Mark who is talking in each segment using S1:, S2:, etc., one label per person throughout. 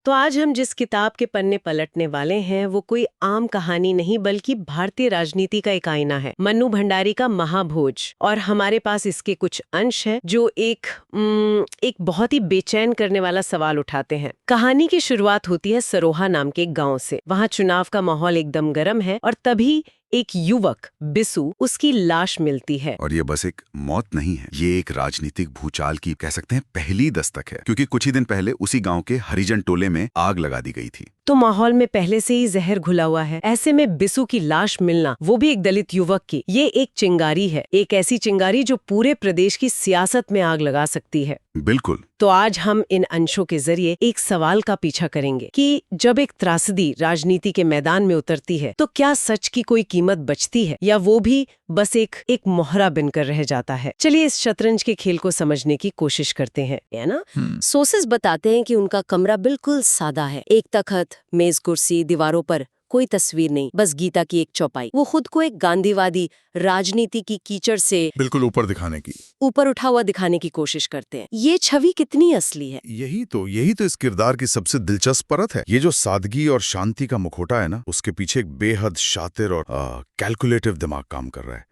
S1: तो आज हम जिस किताब के पन्ने पलटने वाले हैं वो कोई आम कहानी नहीं बल्कि भारतीय राजनीति का एक आईना है, मन्नू भंडारी का महाभोज। और हमारे पास इसके कुछ अंश हैं जो एक बहुत ही बेचैन करने वाला सवाल उठाते हैं। कहानी की शुरुआत होती है सरोहा नाम के एक गांव से। वहाँ चुनाव का माहौल एकदम गर्म है और तभी एक युवक बिसु उसकी लाश मिलती है।
S2: और ये बस एक मौत नहीं है, ये एक राजनीतिक भूचाल की कह सकते हैं पहली दस्तक है, क्योंकि कुछ ही दिन पहले उसी गांव के हरिजन टोले में आग लगा दी गई थी।
S1: तो माहौल में पहले से ही जहर घुला हुआ है। ऐसे में बिसु की लाश मिलना, वो भी एक दलित युवक की, ये एक चिंगारी है, एक ऐसी चिंगारी जो पूरे प्रदेश की सियासत में आग लगा सकती है।
S2: बिल्कुल।
S1: तो आज हम इन अंशों के जरिए एक सवाल का पीछा करेंगे कि जब एक त्रासदी राजनीति के मैदान में उतरती है तो क्या सच की कोई कीमत बचती है या वो भी बस एक मोहरा बनकर रह जाता है। चलिए इस शतरंज के खेल को समझने की कोशिश करते हैं, है ना। सोर्सेस बताते हैं कि उनका कमरा बिल्कुल सादा है, एक तख्त, मेज, कुर्सी, दीवारों पर कोई तस्वीर नहीं, बस गीता की एक चौपाई। वो खुद को एक गांधीवादी राजनीति की कीचड़ से
S3: बिल्कुल
S1: ऊपर उठा हुआ दिखाने की कोशिश करते हैं। ये छवि कितनी असली है?
S3: यही तो इस किरदार की सबसे दिलचस्प परत है। ये जो सादगी और शांति का मुखौटा है ना, उसके पीछे एक बेहद शातिर और कैलकुलेटिव दिमाग काम कर रहा है।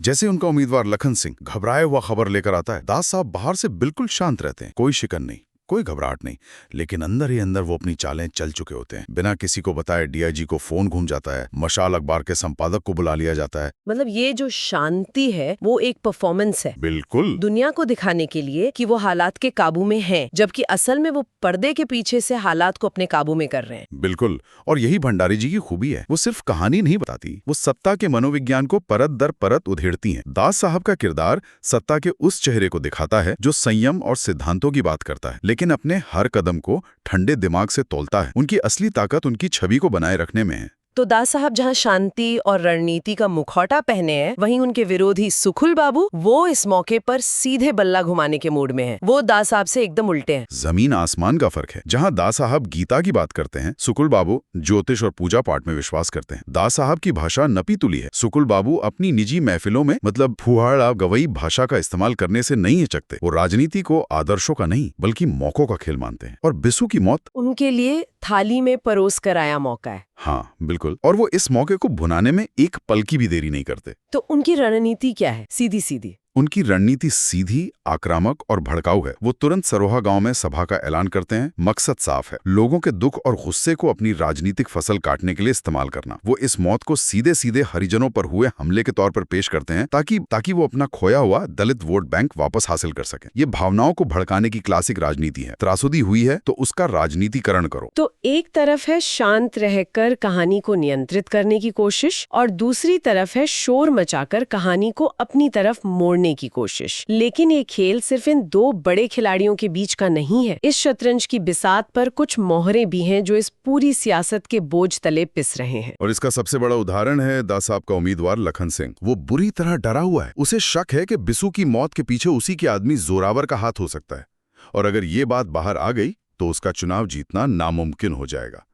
S3: जैसे उनका उम्मीदवार लखन सिंह घबराया हुआ खबर लेकर आता है, दास साहब बाहर से बिल्कुल शांत रहते हैं, कोई शिकन नहीं, कोई घबराहट नहीं, लेकिन अंदर ही अंदर वो अपनी चालें चल चुके होते हैं। बिना किसी को बताए डीआईजी को फोन घूम जाता है, मशाल अखबार के संपादक को बुला लिया जाता है।
S1: मतलब ये जो शांति है वो एक परफॉर्मेंस है,
S3: बिल्कुल,
S1: दुनिया को दिखाने के लिए कि वो हालात के काबू में हैं, जबकि असल में वो पर्दे के पीछे से हालात को अपने काबू में कर रहे हैं।
S3: बिल्कुल, और यही भंडारी जी की खूबी है, वो सिर्फ कहानी नहीं बताती, वो सत्ता के मनोविज्ञान को परत दर परत उधेड़ती हैं। दास साहब का किरदार सत्ता के उस चेहरे को दिखाता है जो संयम और सिद्धांतों की बात करता है, लेकिन अपने हर कदम को ठंडे दिमाग से तोलता है। उनकी असली ताकत उनकी छवि को बनाए रखने में है।
S1: तो दास साहब जहाँ शांति और रणनीति का मुखौटा पहने हैं, वहीं उनके विरोधी सुखुल बाबू वो इस मौके पर सीधे बल्ला घुमाने के मूड में हैं। वो दास साहब से एकदम उल्टे हैं।
S3: जमीन आसमान का फर्क है। जहाँ दास साहब गीता की बात करते हैं, सुकुल बाबू ज्योतिष और पूजा पाठ में विश्वास करते हैं। दास साहब की भाषा नपी तुली है, सुकुल बाबू अपनी निजी महफिलों में मतलब फुहाड़ा गवई भाषा का इस्तेमाल करने से नहीं हिचकते। वो राजनीति को आदर्शों का नहीं बल्कि मौकों का खेल मानते हैं। और बिसु की मौत
S1: उनके लिए थाली में परोस कर आया मौका है।
S3: हाँ बिल्कुल, और वो इस मौके को भुनाने में एक पल की भी देरी नहीं करते।
S1: तो उनकी रणनीति क्या है? सीधी सीधी
S3: उनकी रणनीति सीधी, आक्रामक और भड़काऊ है। वो तुरंत सरोहा गांव में सभा का ऐलान करते हैं। मकसद साफ है, लोगों के दुख और गुस्से को अपनी राजनीतिक फसल काटने के लिए इस्तेमाल करना। वो इस मौत को सीधे सीधे हरिजनों पर हुए हमले के तौर पर पेश करते हैं ताकि वो अपना खोया हुआ दलित वोट बैंक वापस हासिल कर सके। ये भावनाओं को भड़काने की क्लासिक राजनीति है। त्रासदी हुई है तो उसका राजनीतिकरण करो।
S1: तो एक तरफ है शांत रहकर कहानी को नियंत्रित करने की कोशिश और दूसरी तरफ है शोर मचाकर कहानी को अपनी तरफ मोड़ने की कोशिश। लेकिन ये खेल सिर्फ इन दो बड़े खिलाड़ियों के बीच का नहीं है। इस शतरंज की बिसात पर कुछ मोहरे भी हैं जो इस पूरी सियासत के बोझ तले पिस रहे हैं।
S3: और इसका सबसे बड़ा उदाहरण है दास साहब का उम्मीदवार लखन सिंह। वो बुरी तरह डरा हुआ है। उसे शक है कि बिसु की मौत के पीछे उसी के आदमी जोरावर का हाथ हो सकता है, और अगर ये बात बाहर आ गई तो उसका चुनाव जीतना नामुमकिन हो जाएगा।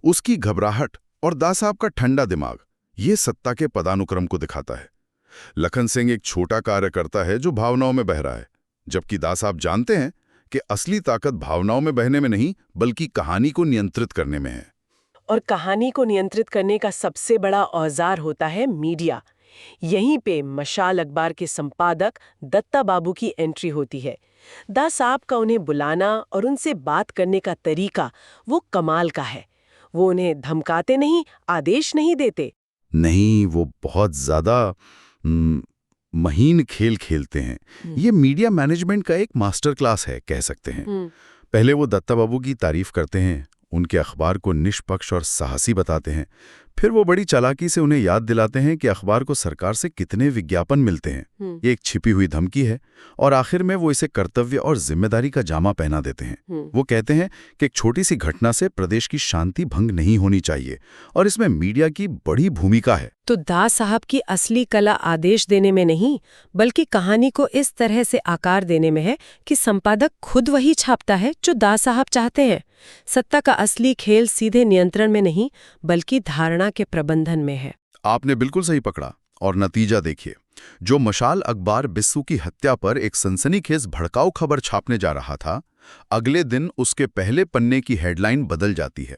S3: उसकी घबराहट और दास साहब का ठंडा दिमाग ये सत्ता के पदानुक्रम को दिखाता है। लखन सिंह एक छोटा कार्यकर्ता है जो भावनाओं में बह रहा है, जबकि दास साहब जानते हैं कि असली ताकत भावनाओं में बहने में नहीं बल्कि कहानी को नियंत्रित करने में है।
S1: और कहानी को नियंत्रित करने का सबसे बड़ा औजार होता है मीडिया। यहीं पे मशाल अखबार के संपादक दत्ता बाबू की एंट्री होती है। दास साहब का उन्हें बुलाना और उनसे बात करने का तरीका वो कमाल का है। वो उन्हें धमकाते नहीं, आदेश नहीं देते,
S3: नहीं, वो बहुत ज्यादा महीन खेल खेलते हैं। ये मीडिया मैनेजमेंट का एक मास्टर क्लास है, कह सकते हैं। पहले वो दत्ता बाबू की तारीफ करते हैं, उनके अखबार को निष्पक्ष और साहसी बताते हैं। फिर वो बड़ी चालाकी से उन्हें याद दिलाते हैं कि अखबार को सरकार से कितने विज्ञापन मिलते हैं। ये एक छिपी हुई धमकी है, और आखिर में वो इसे कर्तव्य और जिम्मेदारी का जामा पहना देते हैं। वो कहते हैं कि एक छोटी सी घटना से प्रदेश की शांति भंग नहीं होनी चाहिए, और इसमें मीडिया की बड़ी भूमिका है।
S1: तो दास साहब की असली कला आदेश देने में नहीं बल्कि कहानी को इस तरह से आकार देने में है कि संपादक खुद वही छापता है जो दास साहब चाहते हैं। सत्ता का असली खेल सीधे नियंत्रण में नहीं बल्कि धारणा के प्रबंधन में है।
S3: आपने बिल्कुल सही पकड़ा। और नतीजा देखिए, जो मशाल अखबार बिस्सू की हत्या पर एक सनसनीखेज भड़काऊ खबर छापने जा रहा था, अगले दिन उसके पहले पन्ने की हेडलाइन बदल जाती है।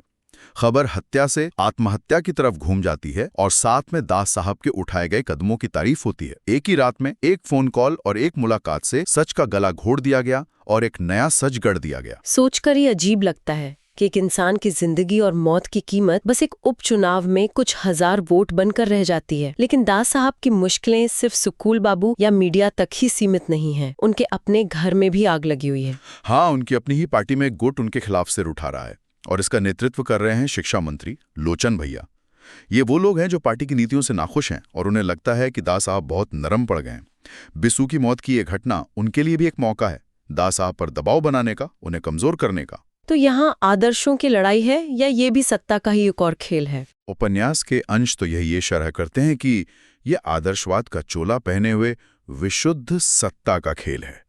S3: खबर हत्या से आत्महत्या की तरफ घूम जाती है और साथ में दास साहब के उठाए गए कदमों की तारीफ होती है। एक ही रात में एक फोन कॉल और एक मुलाकात से सच का गला घोट दिया गया और एक नया सच गढ़ दिया गया।
S1: सोचकर ही अजीब लगता है कि एक इंसान की जिंदगी और मौत की कीमत बस एक उपचुनाव में कुछ हजार वोट बनकर रह जाती है। लेकिन दास साहब की मुश्किलें सिर्फ सुकुल बाबू या मीडिया तक ही सीमित नहीं हैं। उनके अपने घर में भी आग लगी हुई है।
S3: हाँ, उनकी अपनी ही पार्टी में एक गुट उनके खिलाफ सिर उठा रहा है और इसका नेतृत्व कर रहे हैं शिक्षा मंत्री लोचन भैया। ये वो लोग हैं जो पार्टी की नीतियों से नाखुश हैं और उन्हें लगता है कि दास साहब बहुत नरम पड़ गए हैं। बिस्सू की मौत की ये घटना उनके लिए भी एक मौका है दास साहब पर दबाव बनाने का, उन्हें कमजोर करने का।
S1: तो यहाँ आदर्शों की लड़ाई है या ये भी सत्ता का ही एक और खेल है?
S3: उपन्यास के अंश तो ये शरह करते हैं कि ये आदर्शवाद का चोला पहने हुए विशुद्ध सत्ता का खेल है।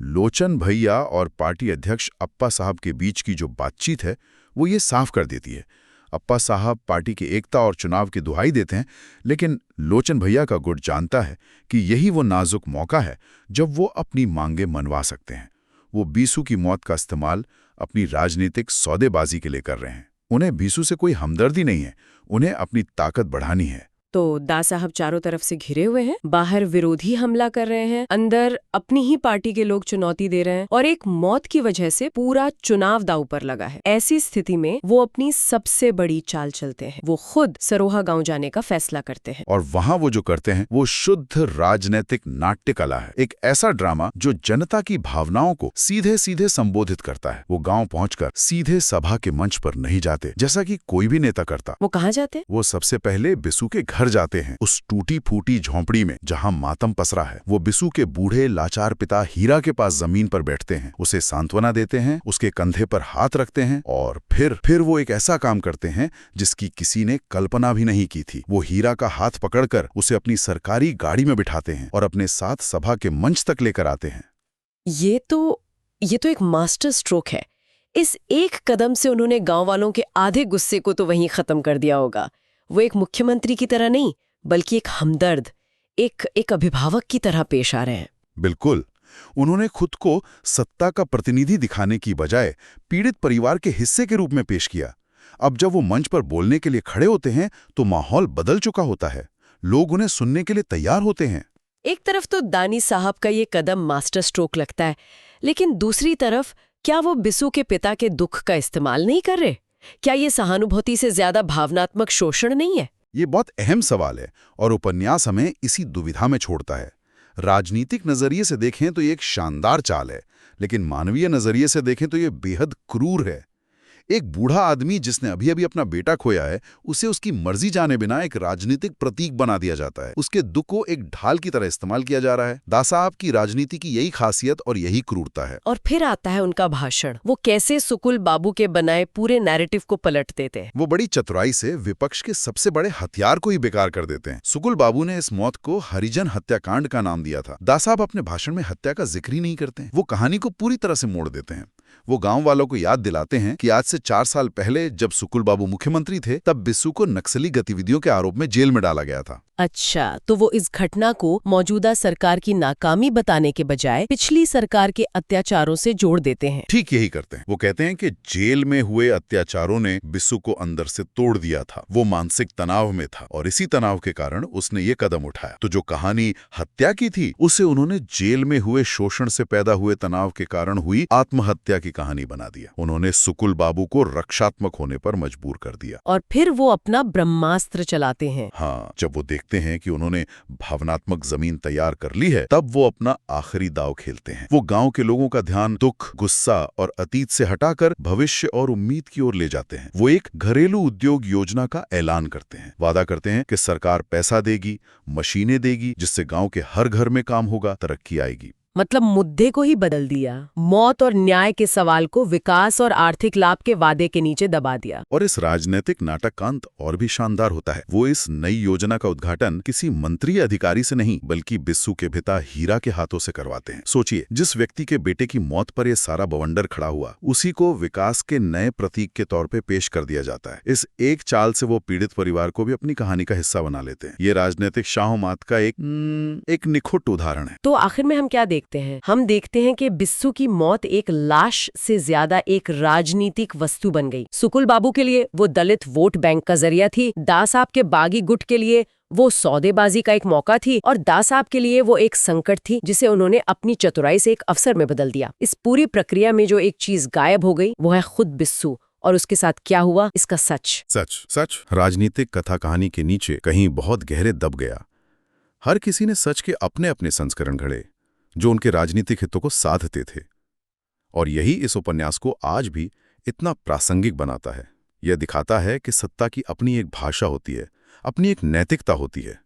S3: लोचन भैया और पार्टी अध्यक्ष अप्पा साहब के बीच की जो बातचीत है वो ये साफ कर देती है। अप्पा साहब पार्टी की एकता और चुनाव की दुहाई देते हैं, लेकिन लोचन भैया का गुट जानता है कि यही वो नाजुक मौका है जब वो अपनी मांगे मनवा सकते हैं। वो बिस्सू की मौत का इस्तेमाल अपनी राजनीतिक सौदेबाजी के लिए कर रहे हैं। उन्हें बिस्सू से कोई हमदर्दी नहीं है, उन्हें अपनी ताकत बढ़ानी है।
S1: तो दास साहब चारों तरफ से घिरे हुए हैं, बाहर विरोधी हमला कर रहे हैं, अंदर अपनी ही पार्टी के लोग चुनौती दे रहे हैं और एक मौत की वजह से पूरा चुनाव दांव पर लगा है। ऐसी स्थिति में वो अपनी सबसे बड़ी चाल चलते हैं। वो खुद सरोहा गांव जाने का फैसला करते हैं
S3: और वहां वो जो करते हैं वो शुद्ध राजनीतिक नाट्य कला है। एक ऐसा ड्रामा जो जनता की भावनाओं को सीधे सीधे संबोधित करता है। वो गांव पहुंचकर सीधे सभा के मंच पर नहीं जाते जैसा कि कोई भी नेता करता।
S1: वो कहाँ जाते?
S3: वो सबसे पहले बिस्सू के घर जाते हैं, उस टूटी फूटी झोंपड़ी में जहां मातम पसरा है। वो बिस्सू के बूढ़े लाचार पिता हीरा के पास जमीन पर बैठते हैं, उसे सांत्वना देते हैं, उसके कंधे पर हाथ रखते हैं और फिर वो एक ऐसा काम करते हैं जिसकी किसी ने कल्पना भी नहीं की थी। वो हीरा का हाथ पकड़कर उसे अपनी सरकारी गाड़ी में बिठाते हैं और अपने साथ सभा के मंच तक लेकर आते हैं।
S1: ये तो एक मास्टर स्ट्रोक है। इस एक कदम से उन्होंने गांव वालों के आधे गुस्से को तो वहीं खत्म कर दिया होगा। वो एक मुख्यमंत्री की तरह नहीं बल्कि एक हमदर्द, एक अभिभावक की तरह पेश आ रहे हैं।
S3: बिल्कुल, उन्होंने खुद को सत्ता का प्रतिनिधि दिखाने की बजाय पीड़ित परिवार के हिस्से के रूप में पेश किया। अब जब वो मंच पर बोलने के लिए खड़े होते हैं तो माहौल बदल चुका होता है। लोग उन्हें सुनने के लिए तैयार होते हैं।
S1: एक तरफ तो दानी साहब का ये कदम मास्टर स्ट्रोक लगता है, लेकिन दूसरी तरफ क्या वो बिस्सू के पिता के दुख का इस्तेमाल नहीं कर रहे? क्या ये सहानुभूति से ज्यादा भावनात्मक शोषण नहीं है?
S3: ये बहुत अहम सवाल है और उपन्यास हमें इसी दुविधा में छोड़ता है। राजनीतिक नजरिए से देखें तो ये एक शानदार चाल है, लेकिन मानवीय नजरिए से देखें तो ये बेहद क्रूर है। एक बूढ़ा आदमी जिसने अभी अभी अपना बेटा खोया है, उसे उसकी मर्जी जाने बिना एक राजनीतिक प्रतीक बना दिया जाता है। उसके दुख को एक ढाल की तरह इस्तेमाल किया जा रहा है। दास साहब की राजनीति की यही खासियत और यही क्रूरता है।
S1: और फिर आता है उनका भाषण। वो कैसे सुकुल बाबू के बनाए पूरे नैरेटिव को पलट देते हैं।
S3: वो बड़ी चतुराई से विपक्ष के सबसे बड़े हथियार को ही बेकार कर देते हैं। सुकुल बाबू ने इस मौत को हरिजन हत्याकांड का नाम दिया था। दास साहब अपने भाषण में हत्या का जिक्र ही नहीं करते हैं। वो कहानी को पूरी तरह से मोड़ देते हैं। वो गांव वालों को याद दिलाते हैं कि आज से 4 साल पहले जब सुकुल बाबू मुख्यमंत्री थे तब बिस्सू को नक्सली गतिविधियों के आरोप में जेल में डाला गया था।
S1: अच्छा, तो वो इस घटना को मौजूदा सरकार की नाकामी बताने के बजाय पिछली सरकार के अत्याचारों से जोड़ देते हैं।
S3: ठीक यही करते हैं। वो कहते हैं कि जेल में हुए अत्याचारों ने बिस्सू को अंदर से तोड़ दिया था। वो मानसिक तनाव में था और इसी तनाव के कारण उसने ये कदम उठाया। तो जो कहानी हत्या की थी उसे उन्होंने जेल में हुए शोषण से पैदा हुए तनाव के कारण हुई आत्महत्या की कहानी बना दिया। उन्होंने सुकुल बाबू को रक्षात्मक होने पर मजबूर कर दिया
S1: और फिर वो अपना ब्रह्मास्त्र चलाते हैं।
S3: हाँ, जब वो देखते हैं कि उन्होंने भावनात्मक जमीन तैयार कर ली है तब वो अपना आखिरी दांव खेलते हैं। वो गांव के लोगों का ध्यान दुख, गुस्सा और अतीत से हटाकर भविष्य और उम्मीद की ओर ले जाते हैं। वो एक घरेलू उद्योग योजना का ऐलान करते हैं। वादा करते हैं कि सरकार पैसा देगी, मशीनें देगी जिससे गांव के हर घर में काम होगा, तरक्की आएगी।
S1: मतलब मुद्दे को ही बदल दिया। मौत और न्याय के सवाल को विकास और आर्थिक लाभ के वादे के नीचे दबा दिया।
S3: और इस राजनीतिक नाटक का अंत और भी शानदार होता है। वो इस नई योजना का उद्घाटन किसी मंत्री अधिकारी से नहीं बल्कि बिस्सू के पिता हीरा के हाथों से करवाते हैं। सोचिए, जिस व्यक्ति के बेटे की मौत पर यह सारा बवंडर खड़ा हुआ, उसी को विकास के नए प्रतीक के तौर पे पेश कर दिया जाता है। इस एक चाल से वो पीड़ित परिवार को भी अपनी कहानी का हिस्सा बना लेते हैं। ये राजनीतिक शाहोमात का एक निखुट उदाहरण है।
S1: तो आखिर में हम क्या देखते हैं? हम देखते हैं कि बिस्सू की मौत एक लाश से ज्यादा एक राजनीतिक वस्तु बन गई। सुकुल बाबू के लिए वो दलित वोट बैंक का जरिया थी, दास साहब के बागी गुट के लिए वो सौदेबाजी का एक मौका थी, और दास साहब के लिए वो एक संकट थी जिसे उन्होंने अपनी चतुराई से एक अवसर में बदल दिया। इस पूरी प्रक्रिया में जो एक चीज गायब हो गई वो है खुद बिस्सू, और उसके साथ क्या हुआ इसका सच
S3: राजनीतिक कथा कहानी के नीचे कहीं बहुत गहरे दब गया। हर किसी ने सच के अपने अपने संस्करण घड़े जो उनके राजनीतिक हितों को साधते थे, और यही इस उपन्यास को आज भी इतना प्रासंगिक बनाता है। यह दिखाता है कि सत्ता की अपनी एक भाषा होती है, अपनी एक नैतिकता होती है,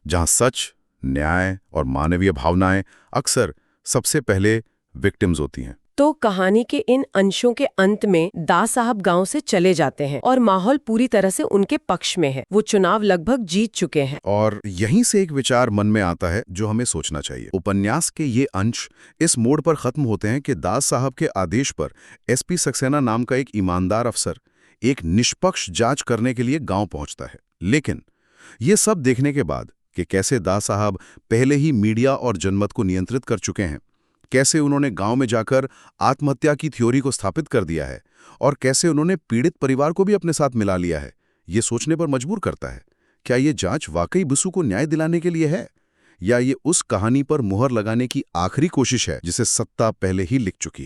S3: जहां सच, न्याय और मानवीय भावनाएं अक्सर सबसे पहले विक्टिम्स होती हैं।
S1: तो कहानी के इन अंशों के अंत में दास साहब गांव से चले जाते हैं और माहौल पूरी तरह से उनके पक्ष में है। वो चुनाव लगभग जीत चुके हैं।
S3: और यहीं से एक विचार मन में आता है जो हमें सोचना चाहिए। उपन्यास के ये अंश इस मोड़ पर खत्म होते हैं कि दास साहब के आदेश पर एसपी सक्सेना नाम का एक ईमानदार अफसर एक निष्पक्ष जांच करने के लिए गांव पहुंचता है। लेकिन ये सब देखने के बाद कि कैसे दास साहब पहले ही मीडिया और जनमत को नियंत्रित कर चुके हैं, कैसे उन्होंने गांव में जाकर आत्महत्या की थ्योरी को स्थापित कर दिया है, और कैसे उन्होंने पीड़ित परिवार को भी अपने साथ मिला लिया है, ये सोचने पर मजबूर करता है। क्या ये जांच वाकई बिस्सू को न्याय दिलाने के लिए है, या ये उस कहानी पर मुहर लगाने की आखिरी कोशिश है जिसे सत्ता पहले ही लिख चुकी?